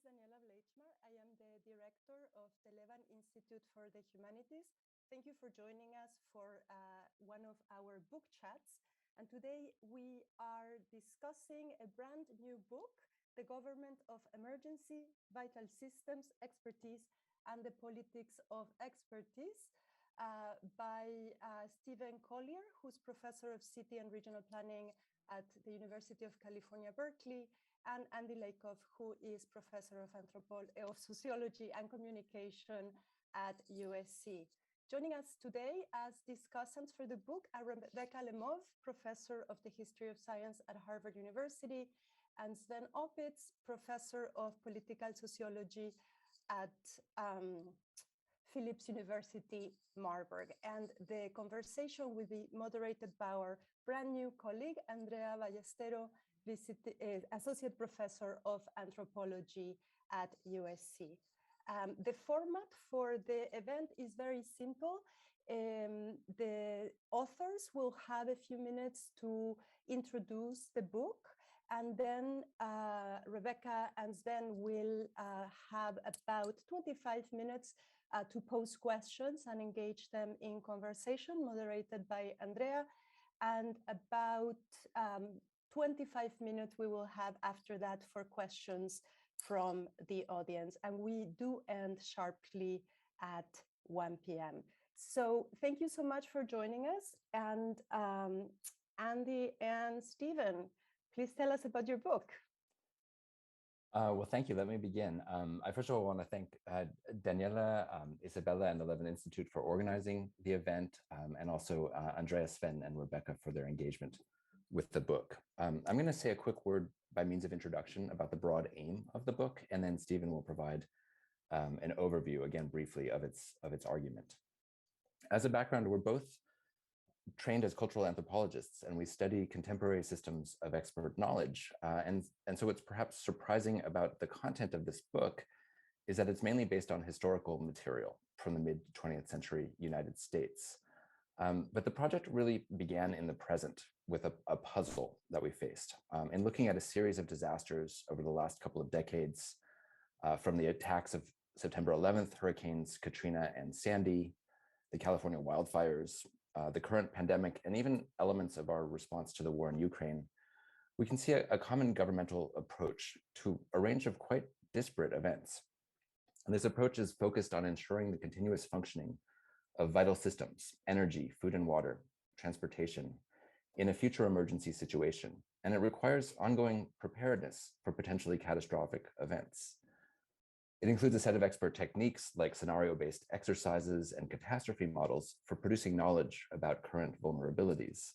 is Daniela. I am the director of the Levan Institute for the Humanities. Thank you for joining us for one of our book chats. And today we are discussing a brand new book, The Government of Emergency, Vital Systems, Expertise, and the Politics of Expertise by Stephen Collier, who's professor of city and regional planning at the University of California, Berkeley, and Andy Lakoff, who is professor of sociology and communication at USC. Joining us today as discussants for the book are Rebecca Lemov, professor of the history of science at Harvard University, and Sven Opitz, professor of political sociology at Phillips University, Marburg. And the conversation will be moderated by our brand new colleague, Andrea Ballestero, associate professor of anthropology at USC. The format for the event is very simple. The authors will have a few minutes to introduce the book, and then Rebecca and Sven will have about 25 minutes to pose questions and engage them in conversation, moderated by Andrea, and about 25 minutes we will have after that for questions from the audience, and we do end sharply at 1 p.m. So thank you so much for joining us. And Andy and Stephen, please tell us about your book. Well, thank you. Let me begin. I first of all want to thank Daniela, Isabella, and the Levan Institute for organizing the event, and also Andrea, Sven, and Rebecca for their engagement with the book. I'm going to say a quick word by means of introduction about the broad aim of the book, and then Stephen will provide an overview, again, briefly, of its argument. As a background, we're both trained as cultural anthropologists, and we study contemporary systems of expert knowledge. And so what's perhaps surprising about the content of this book is that it's mainly based on historical material from the mid-20th century United States. But the project really began in the present with a puzzle that we faced. In looking at a series of disasters over the last couple of decades, from the attacks of September 11th, hurricanes Katrina and Sandy, the California wildfires, the current pandemic, and even elements of our response to the war in Ukraine, we can see a common governmental approach to a range of quite disparate events. And this approach is focused on ensuring the continuous functioning of vital systems, energy, food and water, transportation, in a future emergency situation. And it requires ongoing preparedness for potentially catastrophic events. It includes a set of expert techniques like scenario-based exercises and catastrophe models for producing knowledge about current vulnerabilities.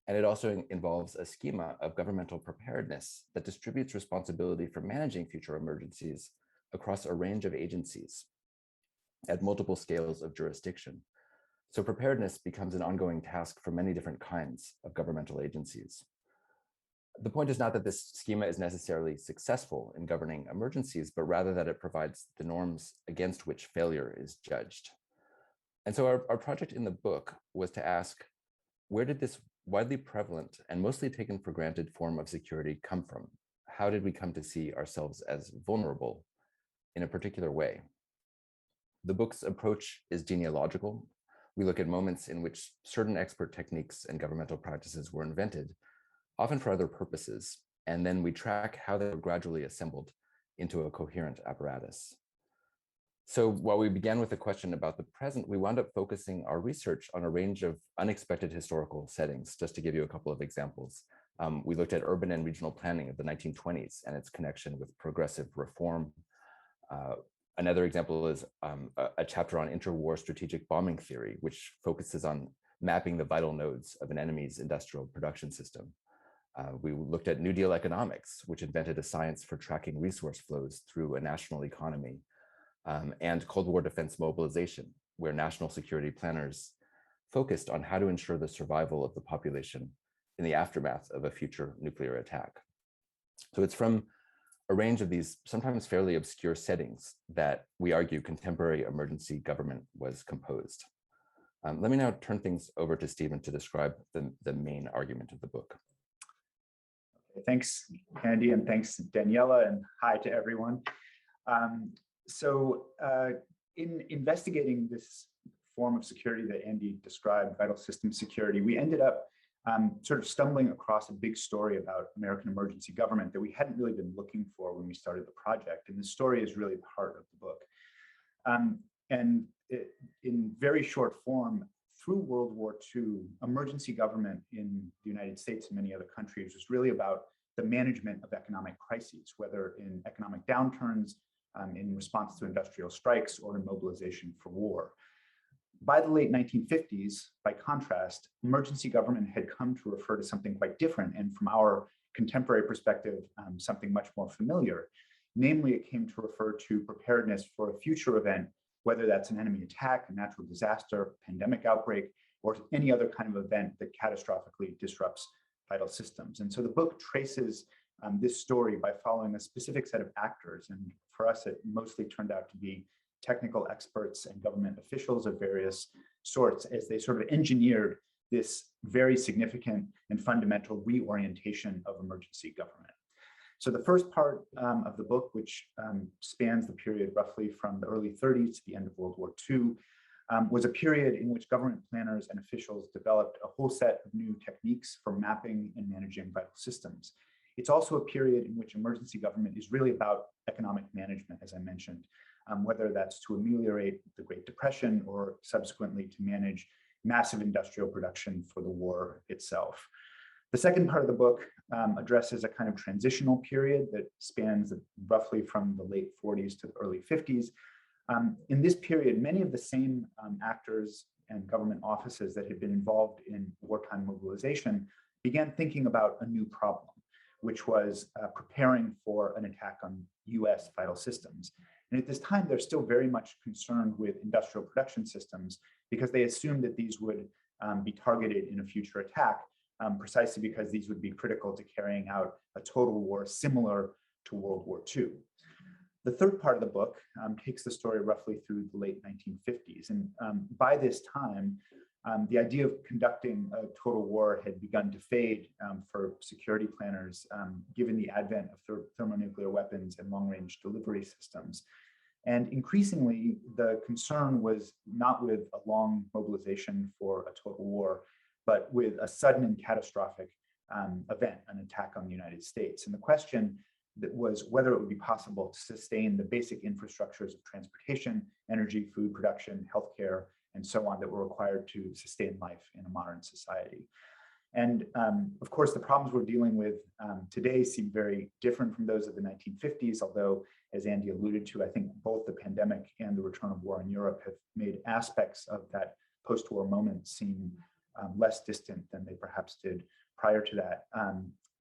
And it also involves a schema of governmental preparedness that distributes responsibility for managing future emergencies across a range of agencies at multiple scales of jurisdiction. So preparedness becomes an ongoing task for many different kinds of governmental agencies. The point is not that this schema is necessarily successful in governing emergencies, but rather that it provides the norms against which failure is judged. And so our project in the book was to ask, where did this widely prevalent and mostly taken for granted form of security come from? How did we come to see ourselves as vulnerable in a particular way? The book's approach is genealogical. We look at moments in which certain expert techniques and governmental practices were invented, often for other purposes, and then we track how they were gradually assembled into a coherent apparatus. So while we began with a question about the present, we wound up focusing our research on a range of unexpected historical settings. Just to give you a couple of examples, we looked at urban and regional planning of the 1920s and its connection with progressive reform. Another example is a chapter on interwar strategic bombing theory, which focuses on mapping the vital nodes of an enemy's industrial production system. We looked at New Deal economics, which invented a science for tracking resource flows through a national economy, and Cold War defense mobilization, where national security planners focused on how to ensure the survival of the population in the aftermath of a future nuclear attack. So it's from a range of these sometimes fairly obscure settings that we argue contemporary emergency government was composed. Let me now turn things over to Stephen to describe the main argument of the book. Thanks, Andy, and thanks, Daniela, and hi to everyone. In investigating this form of security that Andy described, vital system security, we ended up sort of stumbling across a big story about American emergency government that we hadn't really been looking for when we started the project. And the story is really the heart of the book. In very short form, through World War II, emergency government in the United States and many other countries was really about the management of economic crises, whether in economic downturns, in response to industrial strikes, or in mobilization for war. By the late 1950s, by contrast, emergency government had come to refer to something quite different, and from our contemporary perspective, something much more familiar. Namely, it came to refer to preparedness for a future event, whether that's an enemy attack, a natural disaster, pandemic outbreak, or any other kind of event that catastrophically disrupts vital systems. And so the book traces this story by following a specific set of actors. And for us, it mostly turned out to be technical experts and government officials of various sorts as they sort of engineered this very significant and fundamental reorientation of emergency government. So the first part of the book, which spans the period roughly from the early 30s to the end of World War II, was a period in which government planners and officials developed a whole set of new techniques for mapping and managing vital systems. It's also a period in which emergency government is really about economic management, as I mentioned, whether that's to ameliorate the Great Depression or subsequently to manage massive industrial production for the war itself. The second part of the book addresses a kind of transitional period that spans roughly from the late 40s to the early 50s. In this period, many of the same actors and government offices that had been involved in wartime mobilization began thinking about a new problem, which was preparing for an attack on US vital systems. And at this time, they're still very much concerned with industrial production systems because they assumed that these would be targeted in a future attack, precisely because these would be critical to carrying out a total war similar to World War II. The third part of the book takes the story roughly through the late 1950s. And by this time, the idea of conducting a total war had begun to fade for security planners, given the advent of thermonuclear weapons and long-range delivery systems. And increasingly, the concern was not with a long mobilization for a total war, but with a sudden and catastrophic event, an attack on the United States. And the question that was whether it would be possible to sustain the basic infrastructures of transportation, energy, food production, healthcare, and so on that were required to sustain life in a modern society. And of course, the problems we're dealing with today seem very different from those of the 1950s, although, as Andy alluded to, I think both the pandemic and the return of war in Europe have made aspects of that post-war moment seem less distant than they perhaps did prior to that.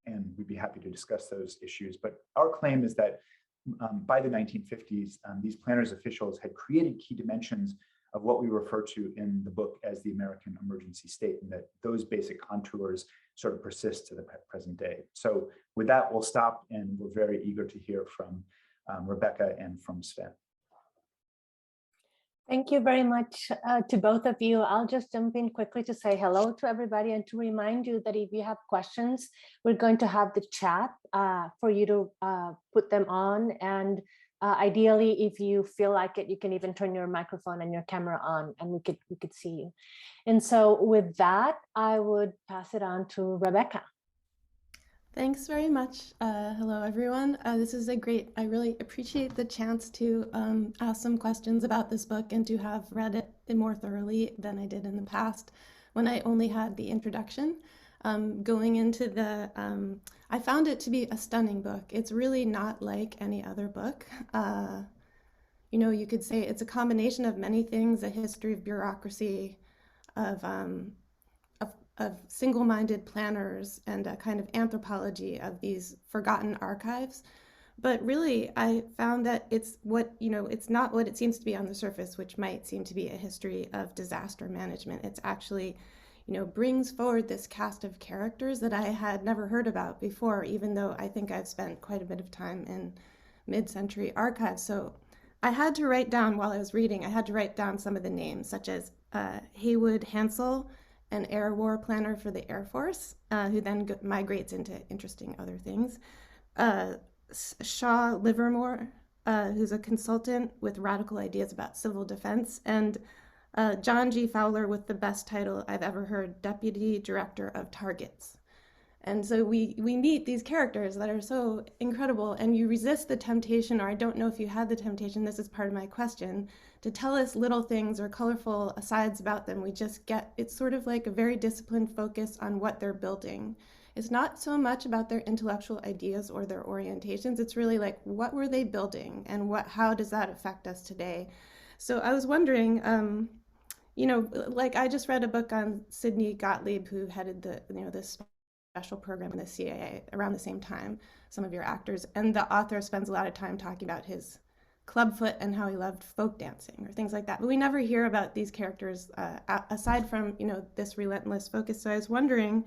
And we'd be happy to discuss those issues. But our claim is that by the 1950s, these planners officials had created key dimensions of what we refer to in the book as the American emergency state, and that those basic contours sort of persist to the present day. So with that, we'll stop, and we're very eager to hear from Rebecca and from Sven. Thank you very much to both of you. I'll just jump in quickly to say hello to everybody and to remind you that if you have questions, we're going to have the chat for you to put them on. And ideally, if you feel like it, you can even turn your microphone and your camera on, and we could see you. And so with that, I would pass it on to Rebecca. Thanks very much. Hello, everyone. This is a great, I really appreciate the chance to ask some questions about this book and to have read it more thoroughly than I did in the past when I only had the introduction. Going into I found it to be a stunning book. It's really not like any other book. You know, you could say it's a combination of many things, a history of bureaucracy, of single-minded planners, and a kind of anthropology of these forgotten archives. But really, I found that it's not what it seems to be on the surface, which might seem to be a history of disaster management. It's actually, brings forward this cast of characters that I had never heard about before, even though I think I've spent quite a bit of time in mid-century archives. So I had to write down, while I was reading, I had to write down some of the names, such as Haywood Hansel, an air war planner for the Air Force, who then migrates into interesting other things. Shaw Livermore, who's a consultant with radical ideas about civil defense, and John G. Fowler with the best title I've ever heard, Deputy Director of Targets. And so we meet these characters that are so incredible, and you resist the temptation, or I don't know if you had the temptation, this is part of my question, to tell us little things or colorful asides about them. We just get, it's sort of like a very disciplined focus on what they're building. It's not so much about their intellectual ideas or their orientations, it's really like, what were they building, and how does that affect us today? So I was wondering, you know, like I just read a book on Sidney Gottlieb, who headed the, you know, this special program in the CIA around the same time, some of your actors, and the author spends a lot of time talking about his clubfoot and how he loved folk dancing or things like that. But we never hear about these characters aside from, you know, this relentless focus. So I was wondering,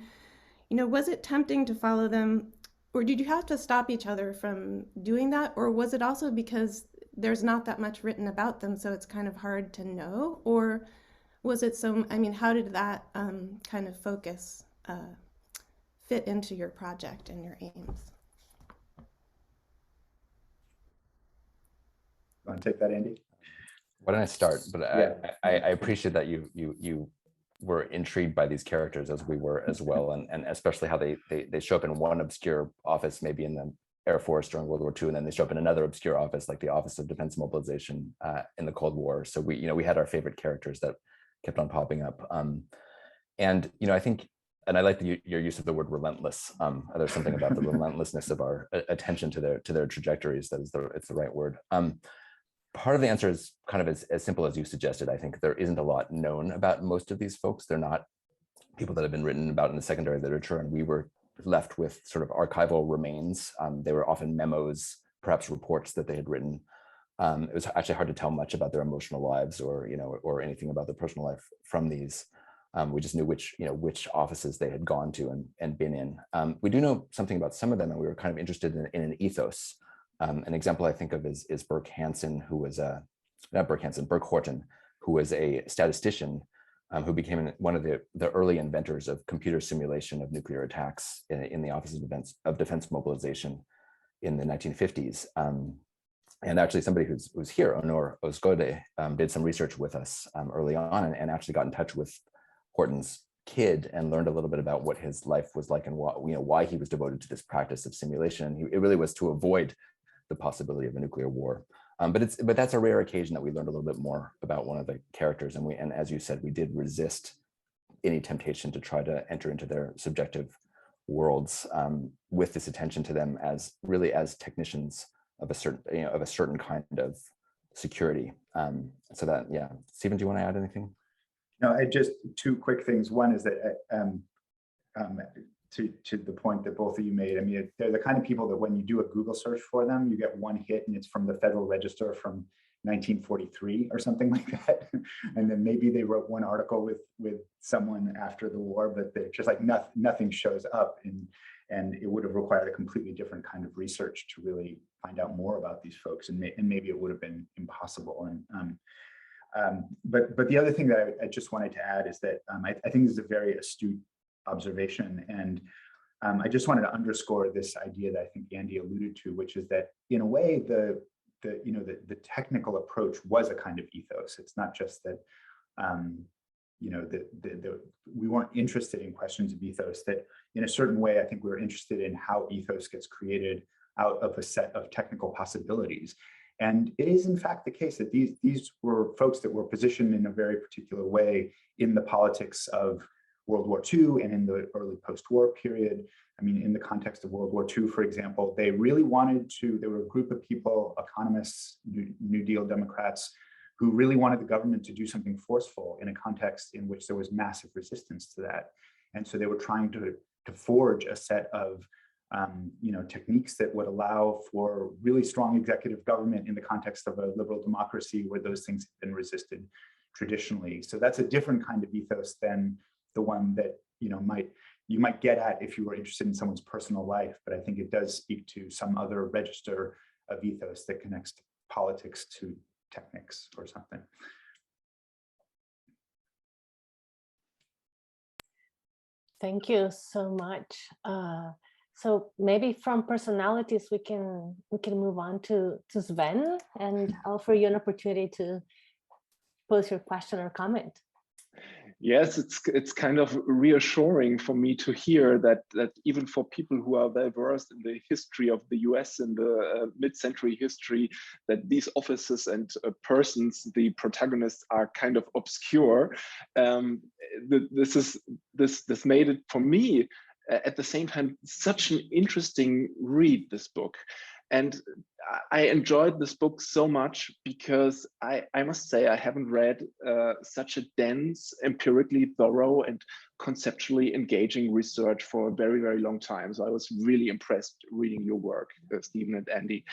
you know, was it tempting to follow them, or did you have to stop each other from doing that? Or was it also because there's not that much written about them, so it's kind of hard to know? Or was it so, I mean, how did that kind of focus fit into your project and your aims? You want to take that, Andy? Why don't I start? But Yeah. I appreciate that you were intrigued by these characters, as we were as well, and especially how they show up in one obscure office, maybe in the Air Force during World War II, and then they show up in another obscure office, like the Office of Defense Mobilization in the Cold War. So we had our favorite characters that kept on popping up, and I think. And I like your use of the word relentless. There's something about the relentlessness of our attention to their trajectories that it's the right word. Part of the answer is kind of as simple as you suggested. I think there isn't a lot known about most of these folks. They're not people that have been written about in the secondary literature, and we were left with sort of archival remains. They were often memos, perhaps reports that they had written. It was actually hard to tell much about their emotional lives or anything about their personal life from these. We just knew which offices they had gone to and been in. We do know something about some of them, and we were kind of interested in an ethos. An example I think of is Burke Hansen, who was Burke Horton, who was a statistician who became one of the early inventors of computer simulation of nuclear attacks in the Office of Defense Mobilization in the 1950s. And actually somebody who's here, Honor Osgode, did some research with us early on and actually got in touch with Horton's kid and learned a little bit about what his life was like and why he was devoted to this practice of simulation. It really was to avoid the possibility of a nuclear war. But that's a rare occasion that we learned a little bit more about one of the characters. And as you said, we did resist any temptation to try to enter into their subjective worlds with this attention to them as technicians of a certain kind of security. So that, yeah. Stephen, do you want to add anything? No, just two quick things. One is that to the point that both of you made, I mean, they're the kind of people that when you do a Google search for them, you get one hit and it's from the Federal Register from 1943 or something like that. And then maybe they wrote one article with someone after the war, but they're just like nothing shows up. And it would have required a completely different kind of research to really find out more about these folks. And maybe it would have been impossible. But the other thing that I just wanted to add is that I think this is a very astute observation, and I just wanted to underscore this idea that I think Andy alluded to, which is that in a way the technical approach was a kind of ethos. It's not just that we weren't interested in questions of ethos. That in a certain way, I think we were interested in how ethos gets created out of a set of technical possibilities. And it is in fact the case that these were folks that were positioned in a very particular way in the politics of World War II and in the early post-war period. I mean, in the context of World War II, for example, they really wanted to, there were a group of people, economists, New Deal Democrats, who really wanted the government to do something forceful in a context in which there was massive resistance to that. And so they were trying to forge a set of techniques that would allow for really strong executive government in the context of a liberal democracy where those things have been resisted traditionally. So that's a different kind of ethos than the one that you might get at if you were interested in someone's personal life. But I think it does speak to some other register of ethos that connects politics to techniques or something. Thank you so much. So maybe from personalities, we can move on to Sven and offer you an opportunity to pose your question or comment. Yes, it's kind of reassuring for me to hear that even for people who are well versed in the history of the US in the mid-century history, that these offices and persons, the protagonists, are kind of obscure. This made it for me at the same time such an interesting read, this book. And I enjoyed this book so much because I must say I haven't read such a dense, empirically thorough and conceptually engaging research for a very, very long time. So I was really impressed reading your work, Stephen and Andy.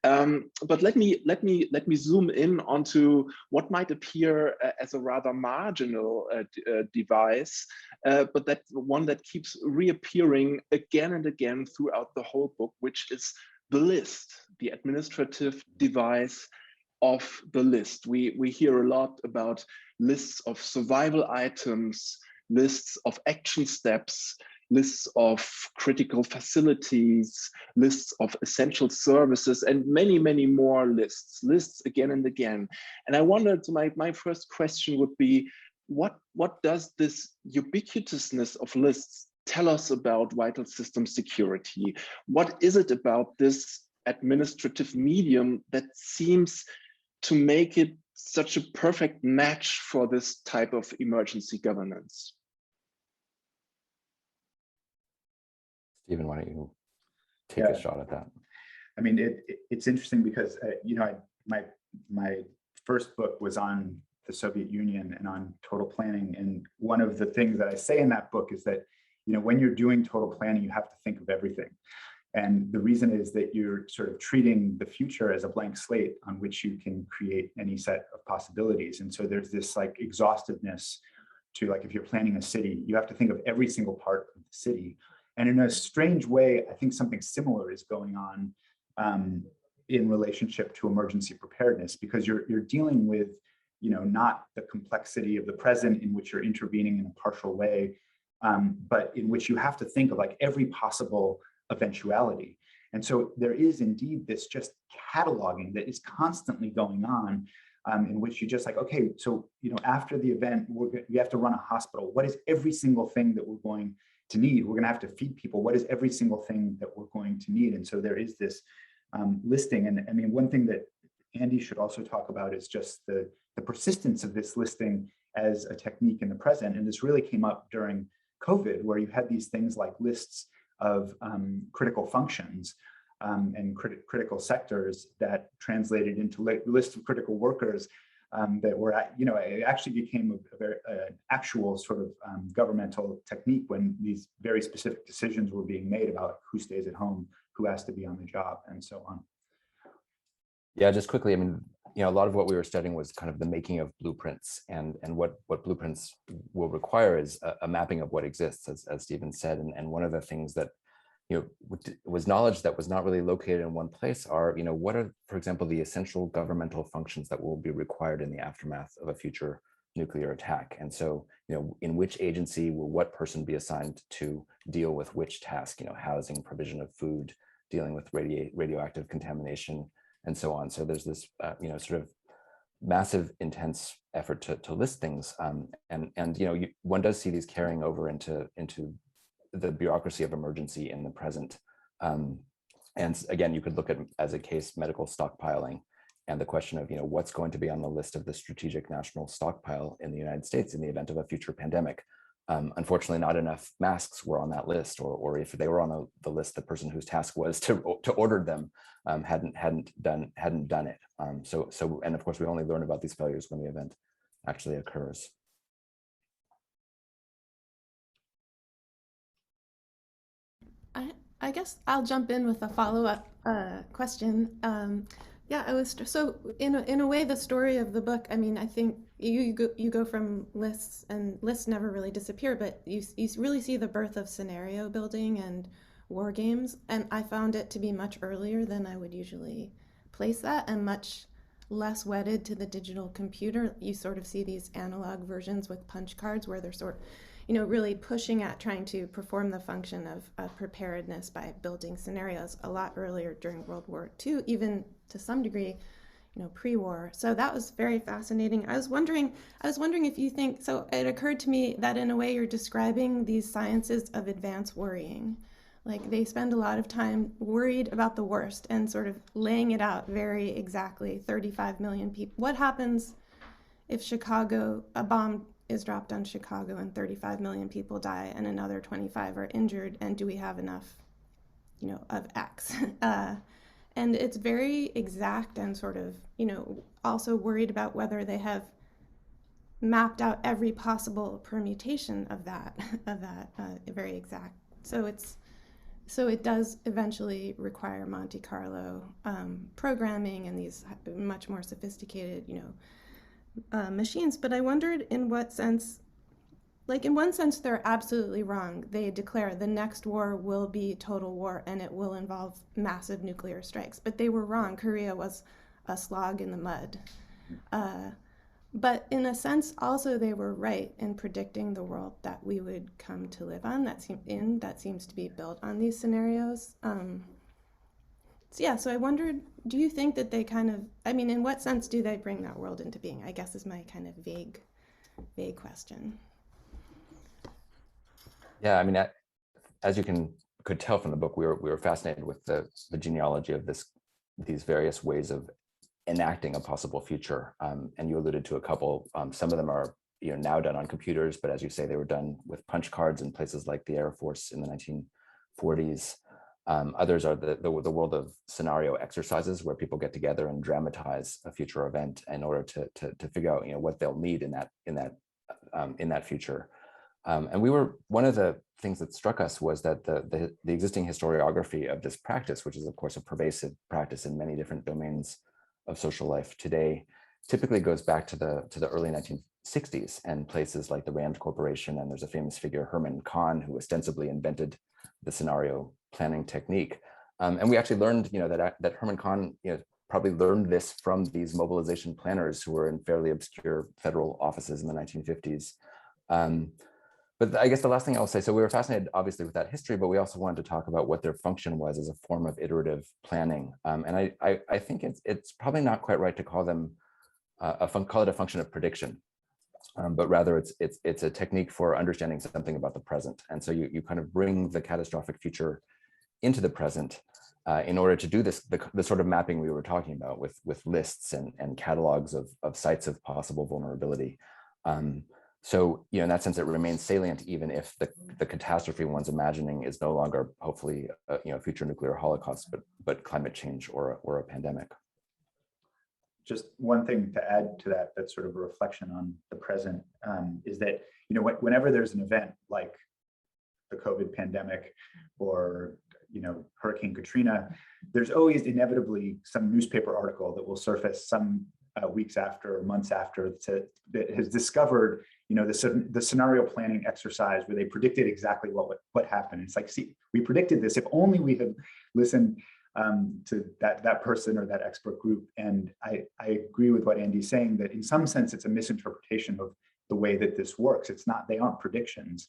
But let me zoom in onto what might appear as a rather marginal device, but that one that keeps reappearing again and again throughout the whole book, which is the list, the administrative device of the list. We hear a lot about lists of survival items, lists of action steps, lists of critical facilities, lists of essential services, and many, many more lists again and again. And I wondered, my first question would be, what does this ubiquitousness of lists tell us about vital system security? What is it about this administrative medium that seems to make it such a perfect match for this type of emergency governance? Stephen, why don't you take a shot at that? I mean, it's interesting because my first book was on the Soviet Union and on total planning, and one of the things that I say in that book is that when you're doing total planning, you have to think of everything. And the reason is that you're sort of treating the future as a blank slate on which you can create any set of possibilities. And so there's this like exhaustiveness to, like, if you're planning a city, you have to think of every single part of the city. And in a strange way, I think something similar is going on in relationship to emergency preparedness, because you're dealing with, not the complexity of the present in which you're intervening in a partial way, but in which you have to think of like every possible eventuality. And so there is indeed this just cataloging that is constantly going on, in which you just like, okay, so, after the event, we have to run a hospital. What is every single thing that we're going to need? We're going to have to feed people. What is every single thing that we're going to need? And so there is this listing. And I mean, one thing that Andy should also talk about is just the persistence of this listing as a technique in the present. And this really came up during COVID, where you had these things like lists of critical functions and critical sectors that translated into lists of critical workers that were, it actually became a very actual sort of governmental technique when these very specific decisions were being made about who stays at home, who has to be on the job, and so on. Yeah, just quickly, I mean, a lot of what we were studying was kind of the making of blueprints, and what blueprints will require is a mapping of what exists, as Stephen said. And one of the things that was knowledge that was not really located in one place are, what are, for example, the essential governmental functions that will be required in the aftermath of a future nuclear attack. And so, in which agency will what person be assigned to deal with which task, housing, provision of food, dealing with radioactive contamination, and so on. So there's this, sort of massive, intense effort to list things, and one does see these carrying over into the bureaucracy of emergency in the present. And again, you could look at, as a case, medical stockpiling, and the question of what's going to be on the list of the strategic national stockpile in the United States in the event of a future pandemic. Unfortunately, not enough masks were on that list, or if they were on the list, the person whose task was to order them hadn't done it. And of course, we only learn about these failures when the event actually occurs. I guess I'll jump in with a follow-up question. Yeah, I was so in a way the story of the book. I mean, I think you go from lists, and lists never really disappear, but you really see the birth of scenario building and war games, and I found it to be much earlier than I would usually place that, and much less wedded to the digital computer. You sort of see these analog versions with punch cards where they're really pushing at trying to perform the function of preparedness by building scenarios a lot earlier during World War II, even to some degree, pre-war. So that was very fascinating. I was wondering if you think, so it occurred to me that in a way you're describing these sciences of advanced worrying. Like they spend a lot of time worried about the worst and sort of laying it out very exactly. 35 million people. What happens if a bomb is dropped on Chicago and 35 million people die and another 25 are injured? And do we have enough, of X? And it's very exact and sort of, also worried about whether they have mapped out every possible permutation of that very exact. So it does eventually require Monte Carlo programming and these much more sophisticated, machines. But I wondered in what sense, in one sense, they're absolutely wrong. They declare the next war will be total war and it will involve massive nuclear strikes. But they were wrong. Korea was a slog in the mud. But in a sense, also they were right in predicting the world that we would come to live on. That seems to be built on these scenarios. So I wondered, do you think that they in what sense do they bring that world into being? I guess is my kind of vague question. Yeah, as you could tell from the book, we were fascinated with the genealogy of these various ways of enacting a possible future. And you alluded to a couple. Some of them are now done on computers, but as you say, they were done with punch cards in places like the Air Force in the 1940s. Others are the world of scenario exercises where people get together and dramatize a future event in order to figure out what they'll need in that future. And one of the things that struck us was that the existing historiography of this practice, which is of course a pervasive practice in many different domains of social life today, typically goes back to the early 1960s and places like the Rand Corporation. And there's a famous figure, Herman Kahn, who ostensibly invented the scenario planning technique. And we actually learned, that Herman Kahn, probably learned this from these mobilization planners who were in fairly obscure federal offices in the 1950s. But I guess the last thing I'll say, so we were fascinated obviously with that history, but we also wanted to talk about what their function was as a form of iterative planning. And I think it's probably not quite right to call them call it a function of prediction, but rather it's a technique for understanding something about the present. And so you kind of bring the catastrophic future into the present in order to do this, the sort of mapping we were talking about with lists and catalogs of sites of possible vulnerability. So, in that sense, it remains salient, even if the catastrophe one's imagining is no longer, hopefully, a future nuclear holocaust, but climate change or a pandemic. Just one thing to add to that, that's sort of a reflection on the present, is that, whenever there's an event like the COVID pandemic or, Hurricane Katrina, there's always inevitably some newspaper article that will surface some weeks after, months after, that has discovered, the scenario planning exercise where they predicted exactly what happened. It's like, see, we predicted this. If only we had listened to that person or that expert group. And I agree with what Andy's saying, that in some sense it's a misinterpretation of the way that this works. They aren't predictions.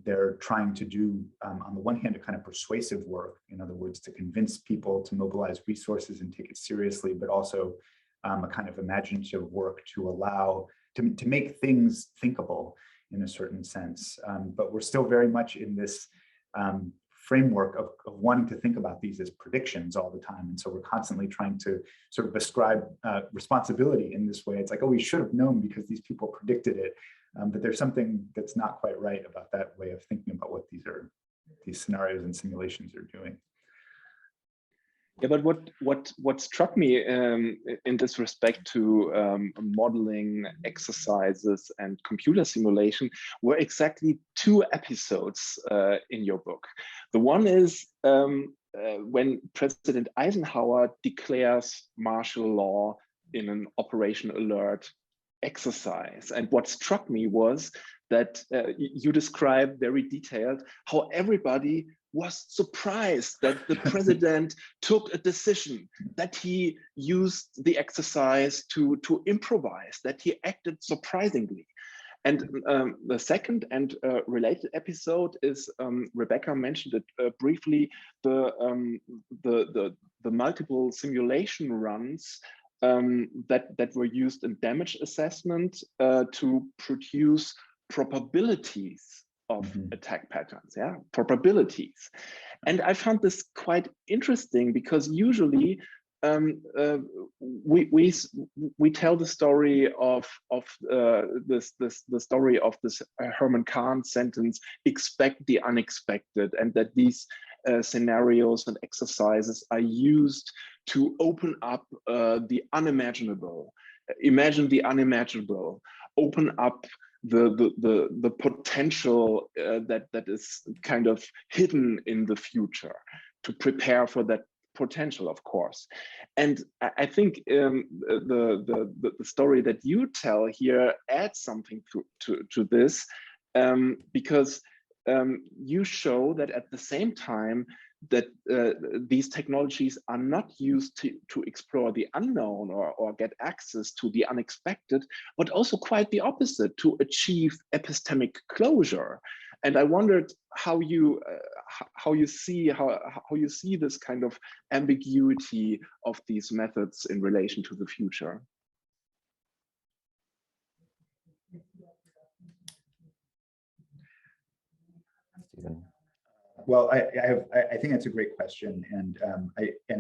They're trying to do, on the one hand, a kind of persuasive work, in other words, to convince people to mobilize resources and take it seriously, but also a kind of imaginative work to allow, to make things thinkable in a certain sense. But we're still very much in this framework of wanting to think about these as predictions all the time. And so we're constantly trying to sort of ascribe responsibility in this way. It's like, oh, we should have known because these people predicted it. But there's something that's not quite right about that way of thinking about what these scenarios and simulations are doing. Yeah, but what struck me in this respect to modeling exercises and computer simulation were exactly two episodes in your book. The one is when President Eisenhower declares martial law in an Operation Alert exercise. And what struck me was that you described very detailed how everybody was surprised that the president took a decision, that he used the exercise to improvise, that he acted surprisingly. And the second and related episode is, Rebecca mentioned it briefly, the multiple simulation runs that were used in damage assessment to produce probabilities of attack patterns, probabilities. And I found this quite interesting because usually we tell the story of the story of this Herman Kahn sentence, expect the unexpected, and that these scenarios and exercises are used to open up the unimaginable, imagine the unimaginable, open up the potential that is kind of hidden in the future, to prepare for that potential, of course. And I think the story that you tell here adds something to this, because you show that at the same time that these technologies are not used to explore the unknown or get access to the unexpected, but also quite the opposite, to achieve epistemic closure. And I wondered how you see this kind of ambiguity of these methods in relation to the future. Stephen. Well, I think that's a great question, and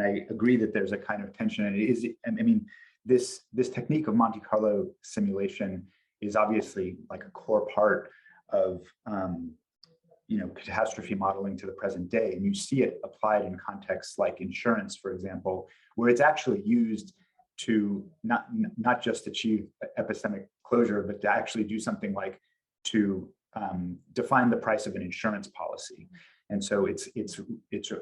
I agree that there's a kind of tension. And it is, I mean, this technique of Monte Carlo simulation is obviously like a core part of catastrophe modeling to the present day, and you see it applied in contexts like insurance, for example, where it's actually used to not just achieve epistemic closure, but to actually do something like to define the price of an insurance policy. And so it's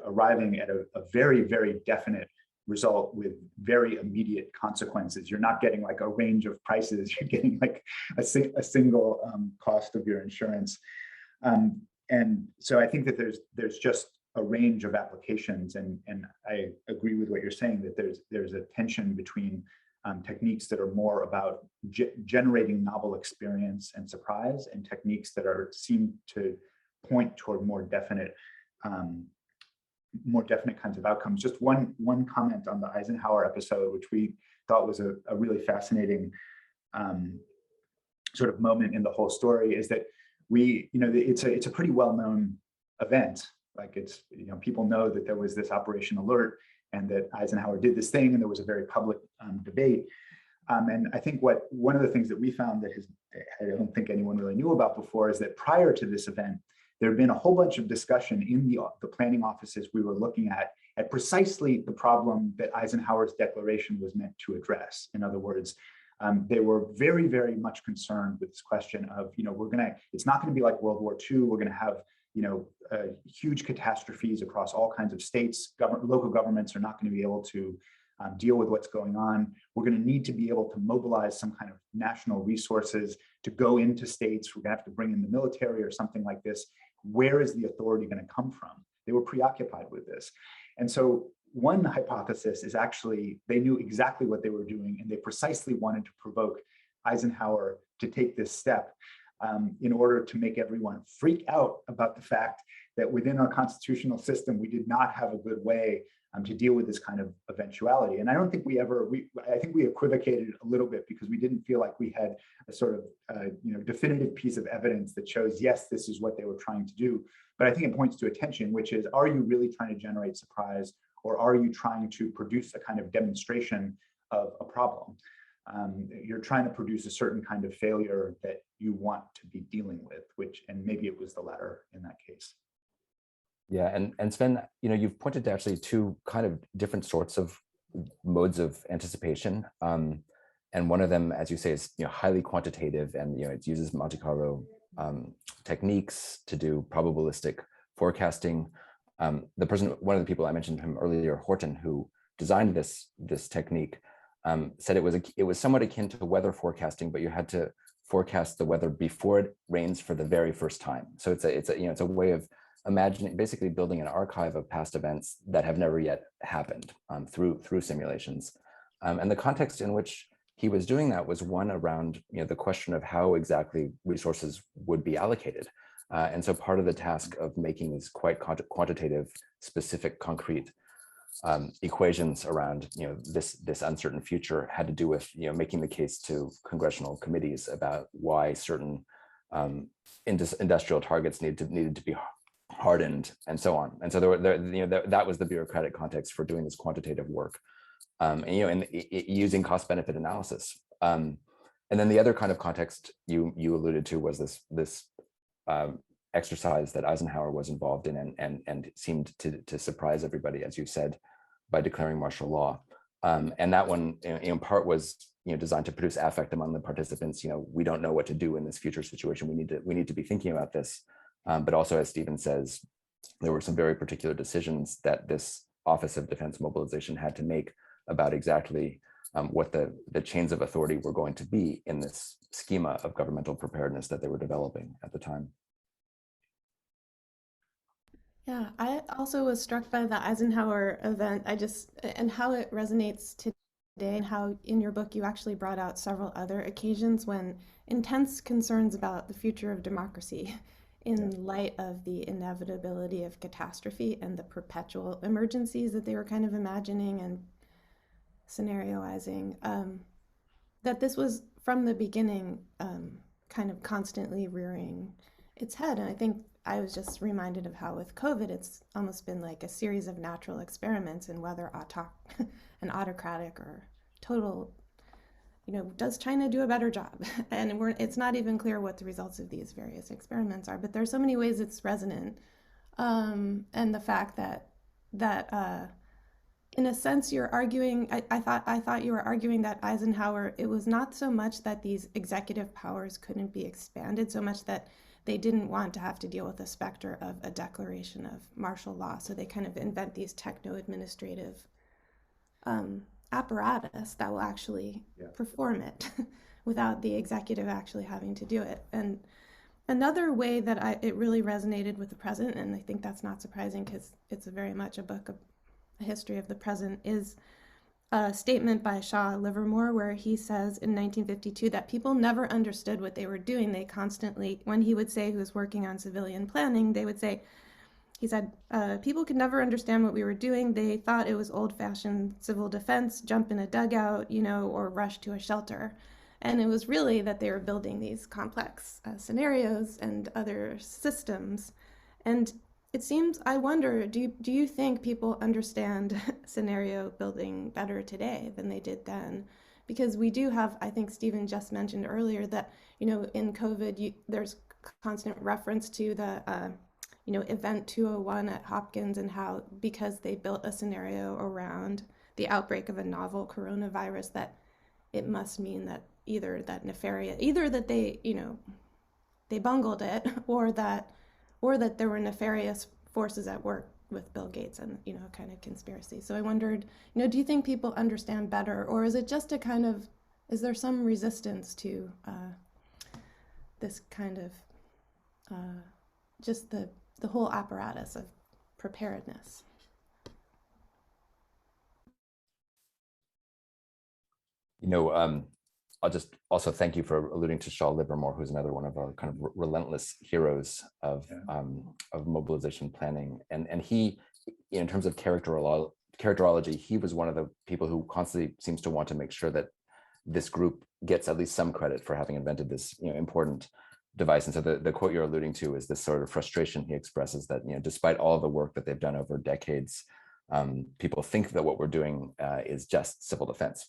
arriving at a very, very definite result with very immediate consequences. You're not getting like a range of prices, you're getting like a single cost of your insurance. And so I think that there's just a range of applications, and I agree with what you're saying, that there's a tension between techniques that are more about generating novel experience and surprise, and techniques that seem to point toward more definite kinds of outcomes. Just one comment on the Eisenhower episode, which we thought was a really fascinating sort of moment in the whole story, is that it's a pretty well-known event. Like it's, people know that there was this Operation Alert and that Eisenhower did this thing, and there was a very public debate. And I think one of the things that we found that I don't think anyone really knew about before is that prior to this event, there had been a whole bunch of discussion in the planning offices we were looking at precisely the problem that Eisenhower's declaration was meant to address. In other words, they were very, very much concerned with this question of, it's not going to be like World War II. We're going to have, huge catastrophes across all kinds of states. Local governments are not going to be able to deal with what's going on. We're going to need to be able to mobilize some kind of national resources to go into states. We're going to have to bring in the military or something like this. Where is the authority going to come from? They were preoccupied with this. And so one hypothesis is actually they knew exactly what they were doing, and they precisely wanted to provoke Eisenhower to take this step in order to make everyone freak out about the fact that within our constitutional system, we did not have a good way to deal with this kind of eventuality. And I don't think I think we equivocated a little bit because we didn't feel like we had a sort of definitive piece of evidence that shows, yes, this is what they were trying to do. But I think it points to a tension, which is, are you really trying to generate surprise, or are you trying to produce a kind of demonstration of a problem? You're trying to produce a certain kind of failure that you want to be dealing with, and maybe it was the latter in that case. Yeah, and Sven, you've pointed to actually two kind of different sorts of modes of anticipation. And one of them, as you say, is highly quantitative, and it uses Monte Carlo techniques to do probabilistic forecasting. One of the people I mentioned him earlier, Horton, who designed this technique, said it was somewhat akin to weather forecasting, but you had to forecast the weather before it rains for the very first time. So it's a way of imagining, basically building an archive of past events that have never yet happened through simulations. And the context in which he was doing that was one around the question of how exactly resources would be allocated. And so part of the task of making these quite quantitative, specific, concrete equations around this uncertain future had to do with making the case to congressional committees about why certain industrial targets needed to be hardened and so on. And so that was the bureaucratic context for doing this quantitative work, and using cost-benefit analysis. And then the other kind of context you alluded to was this exercise that Eisenhower was involved in and seemed to surprise everybody, as you said, by declaring martial law. And that one, in part, was designed to produce affect among the participants. We don't know what to do in this future situation. We need to be thinking about this. But also, as Stephen says, there were some very particular decisions that this Office of Defense Mobilization had to make about exactly what the chains of authority were going to be in this schema of governmental preparedness that they were developing at the time. Yeah, I also was struck by the Eisenhower event. And how it resonates today, and how in your book you actually brought out several other occasions when intense concerns about the future of democracy in light of the inevitability of catastrophe and the perpetual emergencies that they were kind of imagining and scenarioizing, that this was from the beginning kind of constantly rearing its head. And I think I was just reminded of how with COVID, it's almost been like a series of natural experiments in whether an autocratic or total, does China do a better job? And it's not even clear what the results of these various experiments are, but there's so many ways it's resonant. And the fact that in a sense you're arguing, I thought you were arguing that Eisenhower, it was not so much that these executive powers couldn't be expanded, so much that they didn't want to have to deal with the specter of a declaration of martial law. So they kind of invent these techno-administrative apparatus that will actually perform it without the executive actually having to do it. And another way that it really resonated with the present, and I think that's not surprising because it's very much a book of a history of the present, is a statement by Shaw Livermore where he says in 1952 that people never understood what they were doing. They constantly, when he would say he was working on civilian planning, they would say, he said, people could never understand what we were doing. They thought it was old-fashioned civil defense, jump in a dugout, or rush to a shelter. And it was really that they were building these complex scenarios and other systems. And it seems, I wonder, do you think people understand scenario building better today than they did then? Because we do have, I think Stephen just mentioned earlier that, in COVID, there's constant reference to the, Event 201 at Hopkins and how, because they built a scenario around the outbreak of a novel coronavirus, that it must mean that either that they bungled it, or that there were nefarious forces at work with Bill Gates and, kind of conspiracy. So I wondered, do you think people understand better, or is it just is there some resistance to this kind of, just the whole apparatus of preparedness? I'll just also thank you for alluding to Shaw Livermore, who's another one of our kind of relentless heroes of mobilization planning. And he, in terms of characterology, he was one of the people who constantly seems to want to make sure that this group gets at least some credit for having invented this important device. And so the quote you're alluding to is this sort of frustration he expresses that, despite all the work that they've done over decades, people think that what we're doing is just civil defense.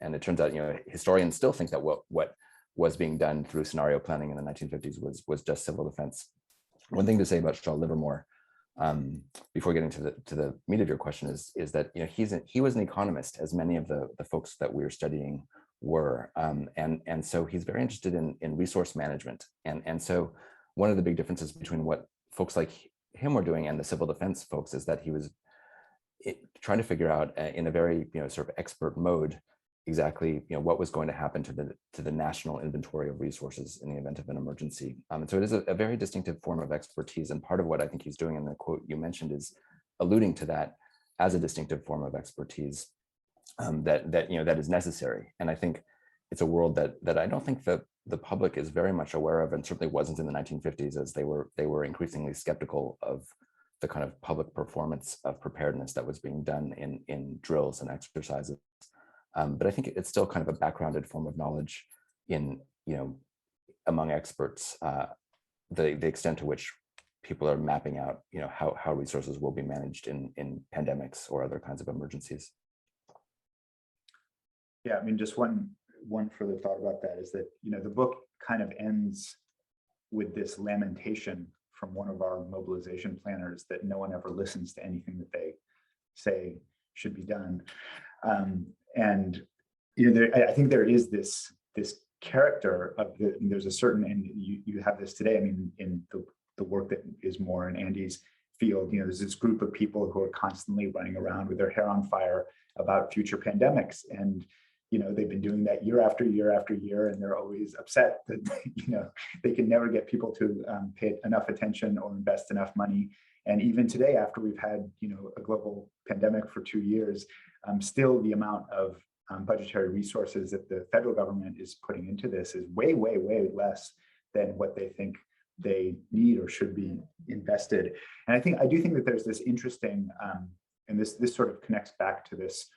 And it turns out, historians still think that what was being done through scenario planning in the 1950s was just civil defense. One thing to say about Shaw Livermore, before getting to the meat of your question, is that he was an economist, as many of the folks that we're studying were, and so he's very interested in resource management. And so one of the big differences between what folks like him were doing and the civil defense folks is that he was trying to figure out in a very sort of expert mode exactly what was going to happen to the national inventory of resources in the event of an emergency. And so it is a very distinctive form of expertise, and part of what I think he's doing in the quote you mentioned is alluding to that as a distinctive form of expertise that is necessary. And I think it's a world that I don't think the public is very much aware of, and certainly wasn't in the 1950s, as they were increasingly skeptical of the kind of public performance of preparedness that was being done in drills and exercises. But I think it's still kind of a backgrounded form of knowledge in, among experts, the extent to which people are mapping out, how resources will be managed in pandemics or other kinds of emergencies. Yeah, I mean, just one further thought about that is that, the book kind of ends with this lamentation from one of our mobilization planners that no one ever listens to anything that they say should be done. And I think there is this character of there's a certain, and you have this today. I mean, in the work that is more in Andy's field, there's this group of people who are constantly running around with their hair on fire about future pandemics, and they've been doing that year after year after year, and they're always upset that they can never get people to pay enough attention or invest enough money. And even today, after we've had a global pandemic for 2 years, still the amount of budgetary resources that the federal government is putting into this is way, way, way less than what they think they need or should be invested. And I do think that there's this interesting, and this sort of connects back to this,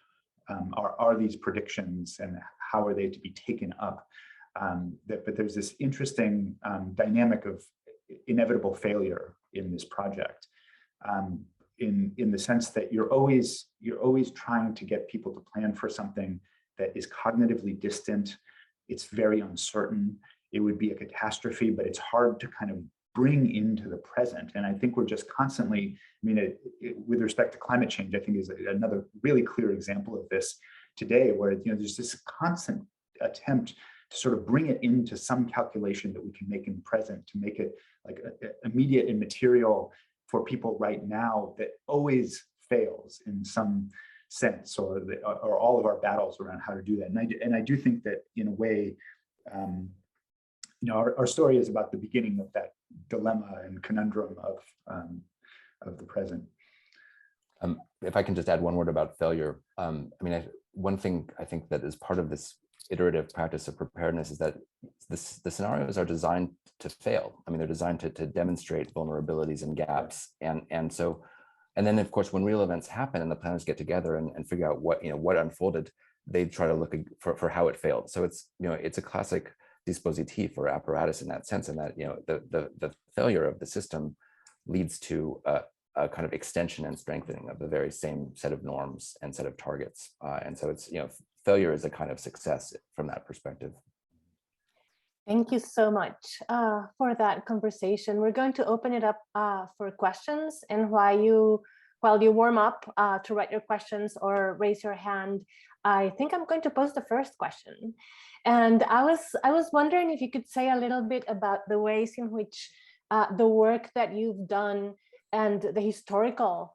are these predictions and how are they to be taken up? But there's this interesting dynamic of inevitable failure in this project, in the sense that you're always trying to get people to plan for something that is cognitively distant. It's very uncertain. It would be a catastrophe, but it's hard to kind of bring into the present. And I think we're just constantly, with respect to climate change, I think is another really clear example of this today, where there's this constant attempt to sort of bring it into some calculation that we can make in the present, to make it like immediate and material for people right now, that always fails in some sense, or all of our battles around how to do that. And I do think that in a way, our story is about the beginning of that dilemma and conundrum of the present. If I can just add one word about failure. One thing I think that is part of this iterative practice of preparedness is that the scenarios are designed to fail. They're designed to demonstrate vulnerabilities and gaps. And then of course, when real events happen and the planners get together and figure out what unfolded, they try to look for how it failed. So it's a classic dispositif for apparatus in that sense, and that the failure of the system leads to a kind of extension and strengthening of the very same set of norms and set of targets. And so it's failure is a kind of success from that perspective. Thank you so much for that conversation. We're going to open it up for questions, and while you warm up to write your questions or raise your hand, I think I'm going to pose the first question. And I was wondering if you could say a little bit about the ways in which the work that you've done and the historical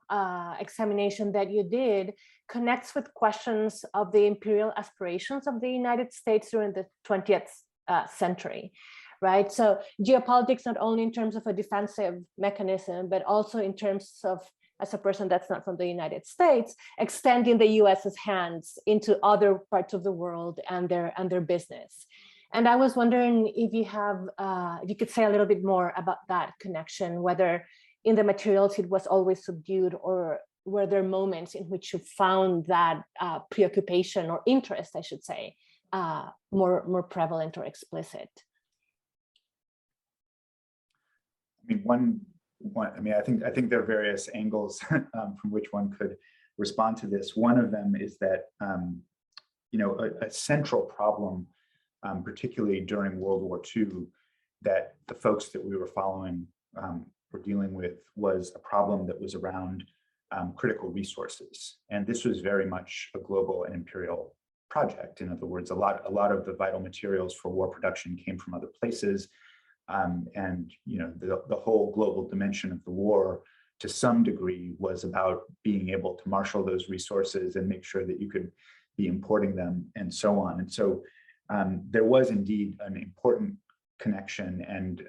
examination that you did connects with questions of the imperial aspirations of the United States during the 20th century, right? So geopolitics, not only in terms of a defensive mechanism, but also in terms of, as a person that's not from the United States, extending the US's hands into other parts of the world and their business. And I was wondering if you could say a little bit more about that connection, whether in the materials it was always subdued, or were there moments in which you found that preoccupation or interest, I should say, more prevalent or explicit? I think there are various angles from which one could respond to this. One of them is that a central problem, particularly during World War II, that the folks that we were following were dealing with, was a problem that was around critical resources. And this was very much a global and imperial project. In other words, a lot of the vital materials for war production came from other places. And the whole global dimension of the war, to some degree, was about being able to marshal those resources and make sure that you could be importing them and so on. And so there was indeed an important connection, and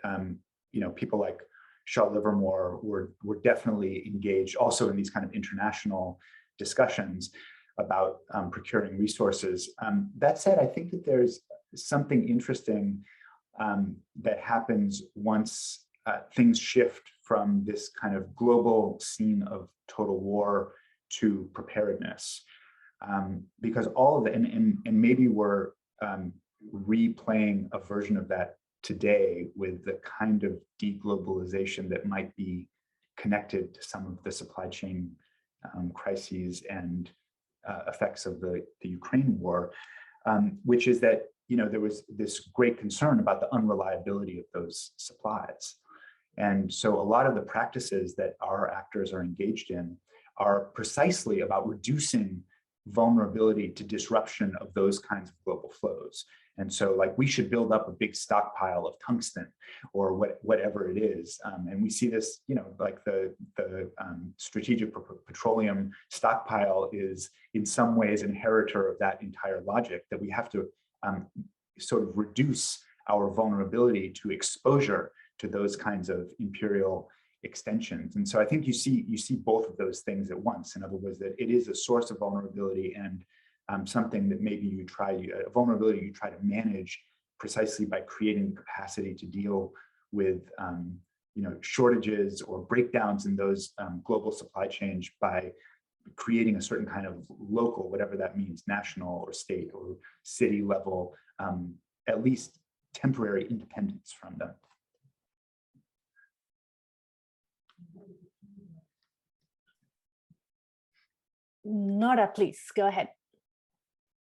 people like Shaw Livermore were definitely engaged also in these kind of international discussions about procuring resources. That said, I think that there's something interesting that happens once things shift from this kind of global scene of total war to preparedness. Because all of the, and maybe we're replaying a version of that today with the kind of deglobalization that might be connected to some of the supply chain crises and effects of the Ukraine war, which is that, you know, there was this great concern about the unreliability of those supplies. And so a lot of the practices that our actors are engaged in are precisely about reducing vulnerability to disruption of those kinds of global flows. And so, like, we should build up a big stockpile of tungsten or whatever it is. And we see this, you know, like the strategic petroleum stockpile is in some ways inheritor of that entire logic, that we have to sort of reduce our vulnerability to exposure to those kinds of imperial extensions. And so I think you see both of those things at once. In other words, that it is a source of vulnerability and something that maybe a vulnerability you try to manage precisely by creating the capacity to deal with you know, shortages or breakdowns in those global supply chains by creating a certain kind of local, whatever that means, national or state or city level, at least temporary independence from them. Nora, please go ahead.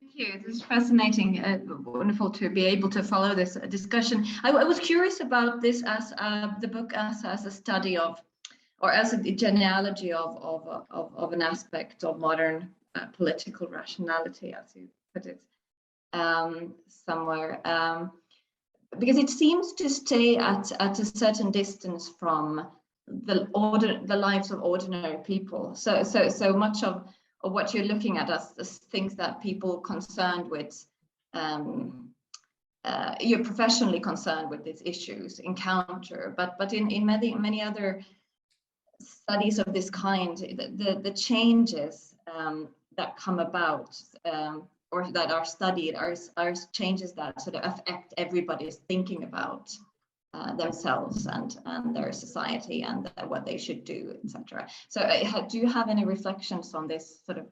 Thank you. This is fascinating. Wonderful to be able to follow this discussion. I was curious about this as the book as a study of, or as a genealogy of an aspect of modern political rationality, as you put it somewhere, because it seems to stay at a certain distance from the lives of ordinary people. So much of what you're looking at as things that people concerned with, you're professionally concerned with these issues encounter, but in many other studies of this kind, the changes that come about or that are studied are changes that sort of affect everybody's thinking about themselves and their society and what they should do, etc. So do you have any reflections on this sort of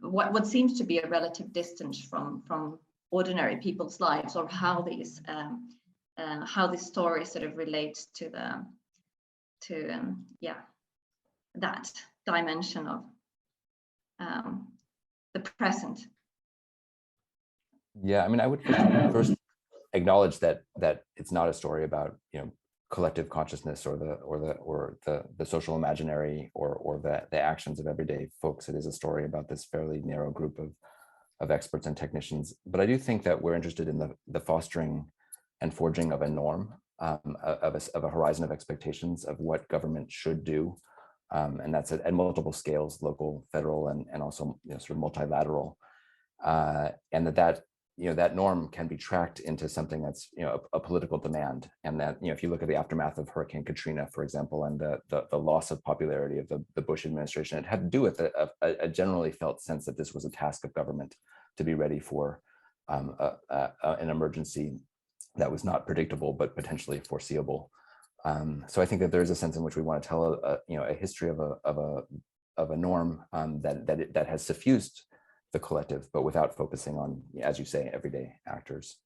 what seems to be a relative distance from ordinary people's lives, or how these how this story sort of relates to that dimension of the present? Yeah, I mean, I would first acknowledge that it's not a story about, you know, collective consciousness or the social imaginary or the actions of everyday folks. It is a story about this fairly narrow group of experts and technicians. But I do think that we're interested in the fostering and forging of a norm, of a horizon of expectations of what government should do, and that's at multiple scales: local, federal, and also, you know, sort of multilateral, and that you know, that norm can be tracked into something that's, you know, a political demand. And that, you know, if you look at the aftermath of Hurricane Katrina, for example, and the loss of popularity of the Bush administration, it had to do with a generally felt sense that this was a task of government to be ready for an emergency that was not predictable but potentially foreseeable. So I think that there is a sense in which we want to tell you know, a history of a norm that has suffused the collective, but without focusing on, as you say, everyday actors.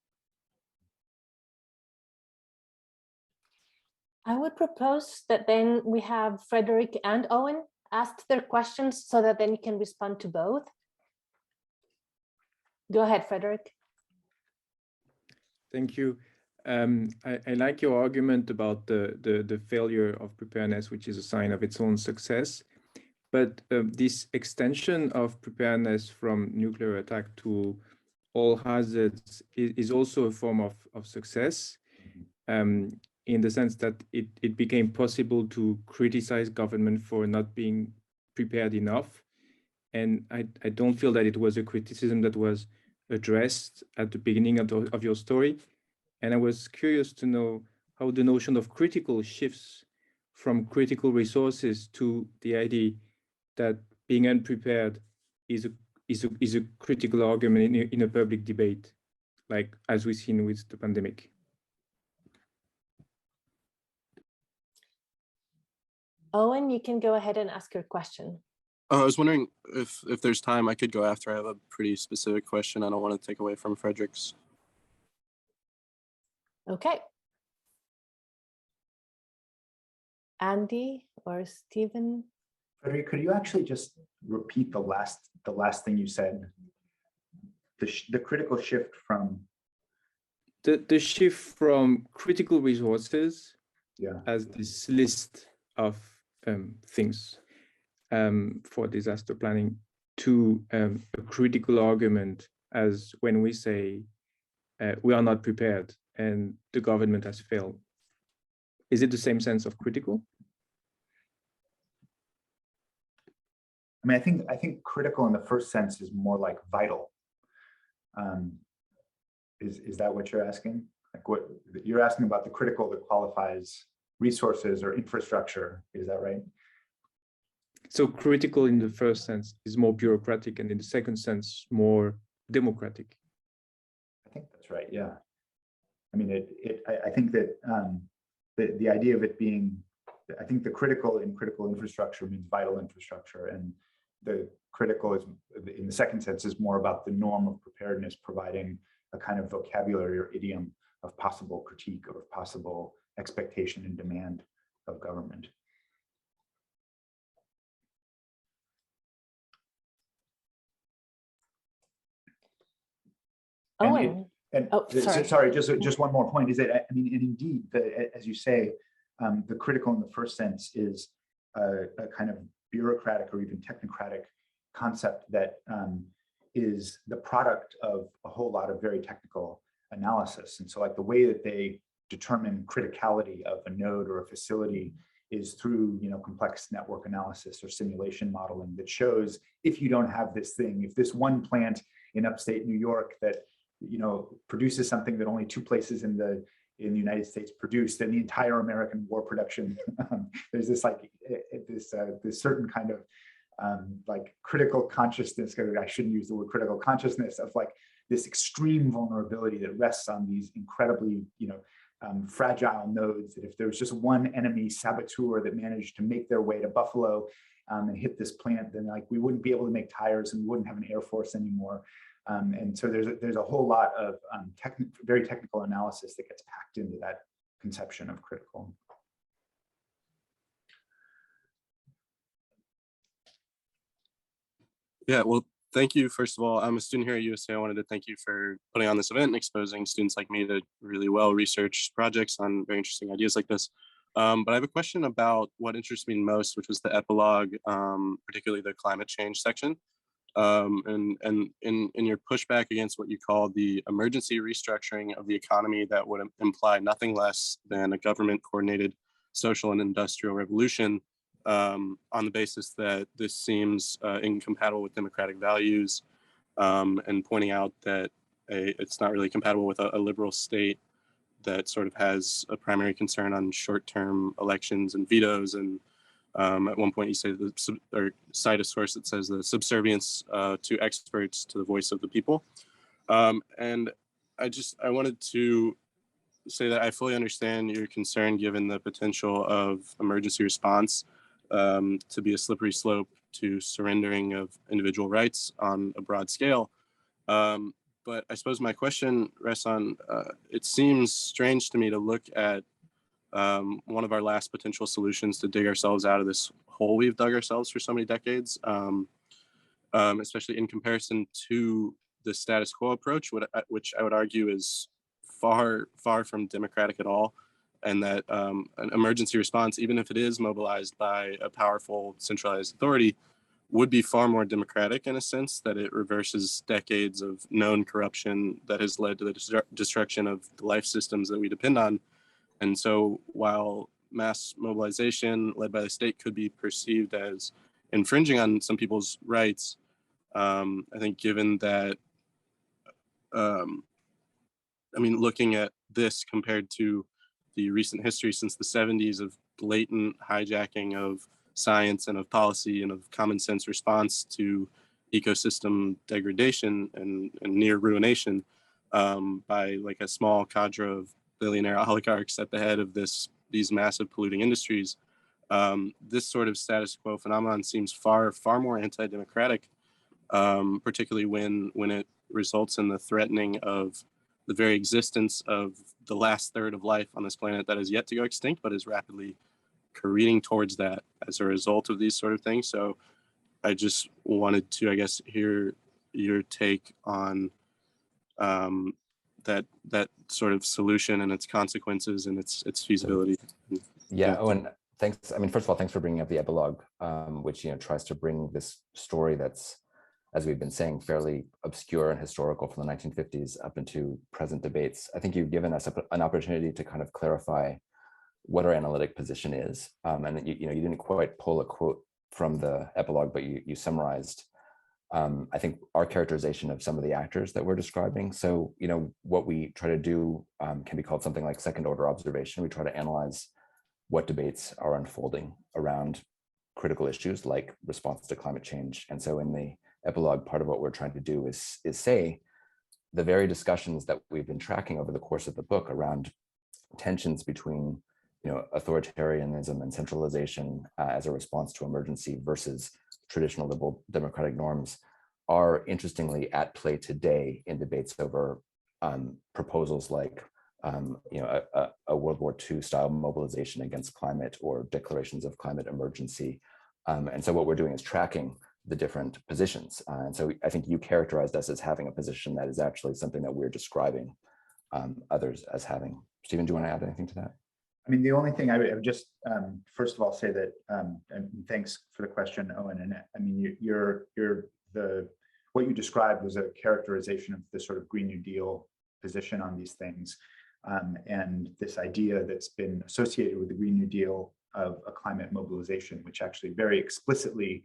I would propose that then we have Frederick and Owen ask their questions so that then you can respond to both. Go ahead, Frederick. Thank you. I like your argument about the failure of preparedness, which is a sign of its own success. But this extension of preparedness from nuclear attack to all hazards is also a form of success, in the sense that it became possible to criticize government for not being prepared enough. And I don't feel that it was a criticism that was addressed at the beginning of your story. And I was curious to know how the notion of critical shifts from critical resources to the idea that being unprepared is a critical argument in a public debate. like as we've seen with the pandemic. Owen, you can go ahead and ask your question. I was wondering if there's time, I could go after. I have a pretty specific question. I don't want to take away from Frederick's. Okay. Andy or Stephen? Frederick, could you actually just repeat the last thing you said? The critical shift from the shift from critical resources, yeah, as this list of things for disaster planning, to a critical argument as when we say we are not prepared and the government has failed. Is it the same sense of critical? I mean, I think critical in the first sense is more like vital. Is that what you're asking? Like what you're asking about the critical that qualifies resources or infrastructure, is that right? So critical in the first sense is more bureaucratic, and in the second sense, more democratic. I think that's right, yeah. I mean, I think that the idea of it being, I think the critical in critical infrastructure means vital infrastructure, and the critical is, in the second sense, is more about the norm of preparedness, providing a kind of vocabulary or idiom of possible critique or possible expectation and demand of government. Owen. Sorry, just one more point is that, I mean, and indeed, as you say, the critical in the first sense is a kind of bureaucratic or even technocratic concept that is the product of a whole lot of very technical analysis. And so like the way that they determine criticality of a node or a facility is through, you know, complex network analysis or simulation modeling that shows if you don't have this thing, if this one plant in upstate New York that, you know, produces something that only two places in the United States produce, then the entire American war production, there's this like this certain kind of like critical consciousness. I shouldn't use the word critical consciousness of like this extreme vulnerability that rests on these incredibly, you know, fragile nodes. That if there was just one enemy saboteur that managed to make their way to Buffalo and hit this plant, then like we wouldn't be able to make tires and we wouldn't have an Air Force anymore. And so there's a whole lot of very technical analysis that gets packed into that conception of critical. Yeah, well, thank you. First of all, I'm a student here at USC. I wanted to thank you for putting on this event and exposing students like me to really well-researched projects on very interesting ideas like this. But I have a question about what interests me most, which was the epilogue, particularly the climate change section. And in your pushback against what you call the emergency restructuring of the economy that would imply nothing less than a government coordinated social and industrial revolution, on the basis that this seems incompatible with democratic values, and pointing out that it's not really compatible with a liberal state that sort of has a primary concern on short-term elections and vetoes. And at one point you say, or cite a source that says the subservience to experts to the voice of the people. And I wanted to say that I fully understand your concern given the potential of emergency response to be a slippery slope to surrendering of individual rights on a broad scale. But I suppose my question rests on, it seems strange to me to look at one of our last potential solutions to dig ourselves out of this hole we've dug ourselves for so many decades, especially in comparison to the status quo approach, which I would argue is far from democratic at all. And that an emergency response, even if it is mobilized by a powerful centralized authority, would be far more democratic in a sense that it reverses decades of known corruption that has led to the destruction of the life systems that we depend on. And so while mass mobilization led by the state could be perceived as infringing on some people's rights, I think given that, I mean, looking at this compared to the recent history since the 70s of blatant hijacking of science and of policy and of common sense response to ecosystem degradation and near ruination, by like a small cadre of billionaire oligarchs at the head of these massive polluting industries, this sort of status quo phenomenon seems far more anti-democratic, particularly when it results in the threatening of the very existence of the last third of life on this planet that is yet to go extinct, but is rapidly careening towards that as a result of these sort of things. So I just wanted to, I guess, hear your take on that sort of solution and its consequences and its feasibility. Yeah. Oh, and thanks. I mean, first of all, thanks for bringing up the epilogue, which tries to bring this story that's, as we've been saying, fairly obscure and historical from the 1950s up into present debates. I think you've given us an opportunity to kind of clarify what our analytic position is, and you didn't quite pull a quote from the epilogue, but you summarized, I think, our characterization of some of the actors that we're describing. So, what we try to do can be called something like second order observation. We try to analyze what debates are unfolding around critical issues like response to climate change. And so in the epilogue, part of what we're trying to do is say the very discussions that we've been tracking over the course of the book around tensions between authoritarianism and centralization as a response to emergency versus traditional liberal democratic norms are interestingly at play today in debates over proposals like a World War II style mobilization against climate or declarations of climate emergency. And so what we're doing is tracking the different positions. And so I think you characterized us as having a position that is actually something that we're describing others as having. Stephen, do you want to add anything to that? I mean, the only thing I would just, first of all, say that, and thanks for the question, Owen. And I mean, what you described was a characterization of the sort of Green New Deal position on these things. And this idea that's been associated with the Green New Deal of a climate mobilization, which actually very explicitly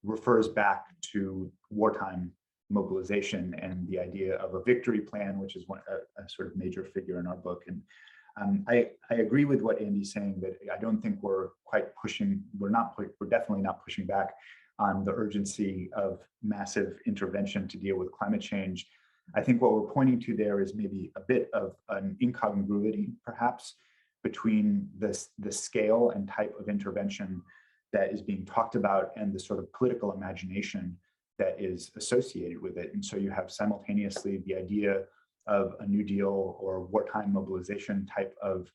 refers back to wartime mobilization and the idea of a victory plan, which is a sort of major figure in our book. And I agree with what Andy's saying, that I don't think we're quite pushing, we're definitely not pushing back on the urgency of massive intervention to deal with climate change. I think what we're pointing to there is maybe a bit of an incongruity, perhaps, between the scale and type of intervention that is being talked about and the sort of political imagination that is associated with it. And so you have simultaneously the idea of a New Deal or wartime mobilization type of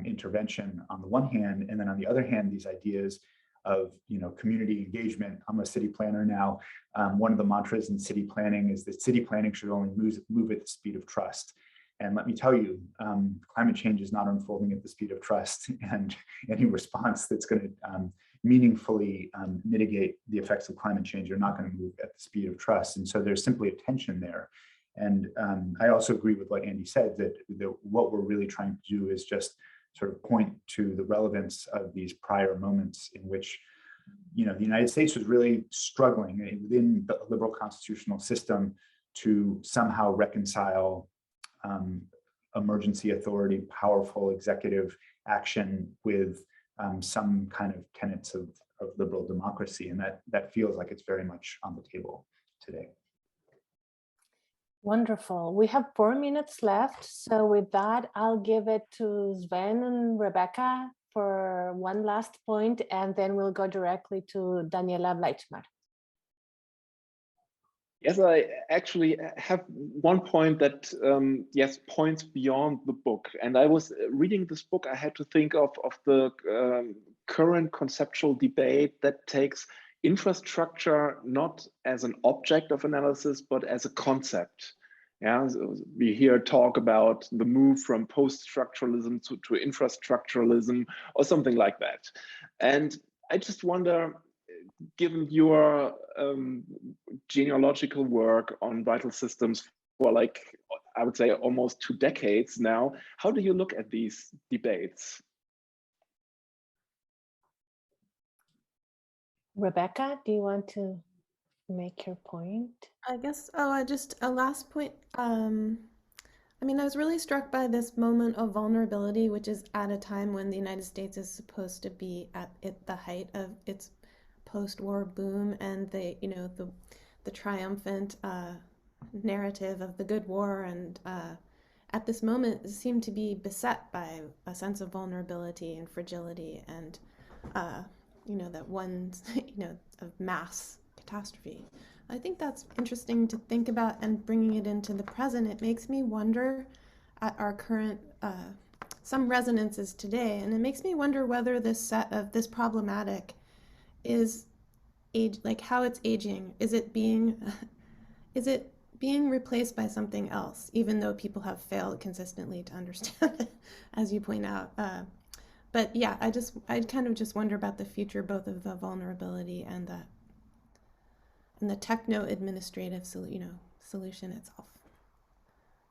intervention on the one hand, and then on the other hand, these ideas of community engagement. I'm a city planner now. One of the mantras in city planning is that city planning should only move at the speed of trust. And let me tell you, climate change is not unfolding at the speed of trust, and any response that's going to meaningfully mitigate the effects of climate change are not going to move at the speed of trust. And so there's simply a tension there. And I also agree with what Andy said, that what we're really trying to do is just sort of point to the relevance of these prior moments in which, the United States was really struggling within the liberal constitutional system to somehow reconcile emergency authority, powerful executive action with some kind of tenets of liberal democracy. And that feels like it's very much on the table today. Wonderful. We have 4 minutes left. So with that, I'll give it to Sven and Rebecca for one last point, and then we'll go directly to Daniela Bleichmar. Yes, I actually have one point that, points beyond the book. And I was reading this book, I had to think of the current conceptual debate that takes infrastructure not as an object of analysis, but as a concept. Yeah, so we hear talk about the move from post-structuralism to infrastructuralism or something like that. And I just wonder, given your genealogical work on vital systems for, like, I would say almost 2 decades now, how do you look at these debates? Rebecca, do you want to make your point? I guess, just a last point. I mean, I was really struck by this moment of vulnerability, which is at a time when the United States is supposed to be at the height of its post-war boom and the triumphant narrative of the good war, and at this moment seem to be beset by a sense of vulnerability and fragility, and that one's of mass catastrophe. I think that's interesting to think about, and bringing it into the present, it makes me wonder at our current some resonances today, and it makes me wonder whether this problematic is how it's aging. Is it being replaced by something else, even though people have failed consistently to understand it, as you point out. But yeah, I kind of just wonder about the future, both of the vulnerability and the techno-administrative solution itself.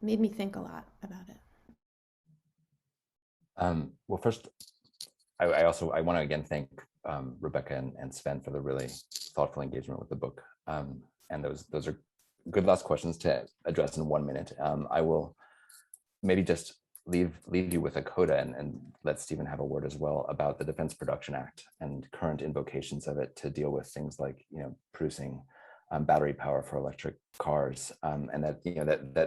Made me think a lot about it. Well, first, I want to again thank Rebecca and Sven for the really thoughtful engagement with the book. And those are good last questions to address in 1 minute. I will maybe just leave you with a coda and let Stephen have a word as well about the Defense Production Act and current invocations of it to deal with things like producing battery power for electric cars, and that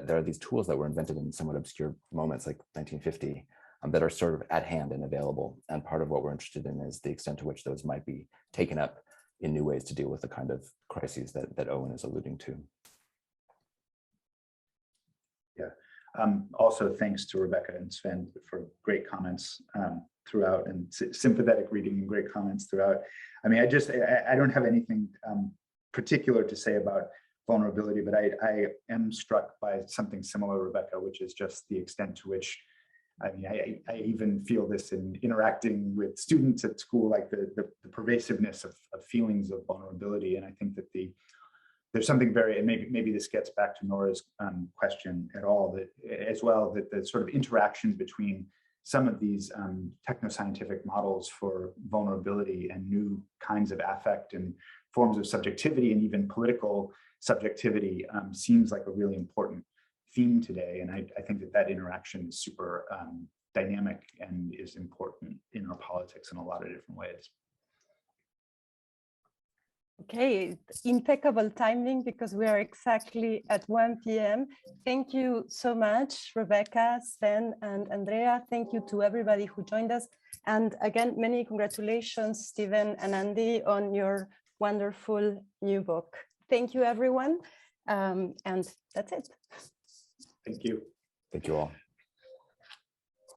there are these tools that were invented in somewhat obscure moments like 1950 that are sort of at hand and available. And part of what we're interested in is the extent to which those might be taken up in new ways to deal with the kind of crises that Owen is alluding to. Yeah. Also, thanks to Rebecca and Sven for great comments throughout, and sympathetic reading and great comments throughout. I mean, I don't have anything particular to say about vulnerability, but I am struck by something similar, Rebecca, which is just the extent to which, I mean, I even feel this in interacting with students at school, like the pervasiveness of feelings of vulnerability. And I think that there's something very, and maybe this gets back to Nora's question at all, that as well, that the sort of interactions between some of these technoscientific models for vulnerability and new kinds of affect and forms of subjectivity and even political subjectivity seems like a really important theme today. And I think that interaction is super dynamic and is important in our politics in a lot of different ways. Okay, impeccable timing because we are exactly at 1 p.m. Thank you so much, Rebecca, Sven, and Andrea. Thank you to everybody who joined us. And again, many congratulations, Stephen and Andy, on your wonderful new book. Thank you, everyone. And that's it. Thank you. Thank you all.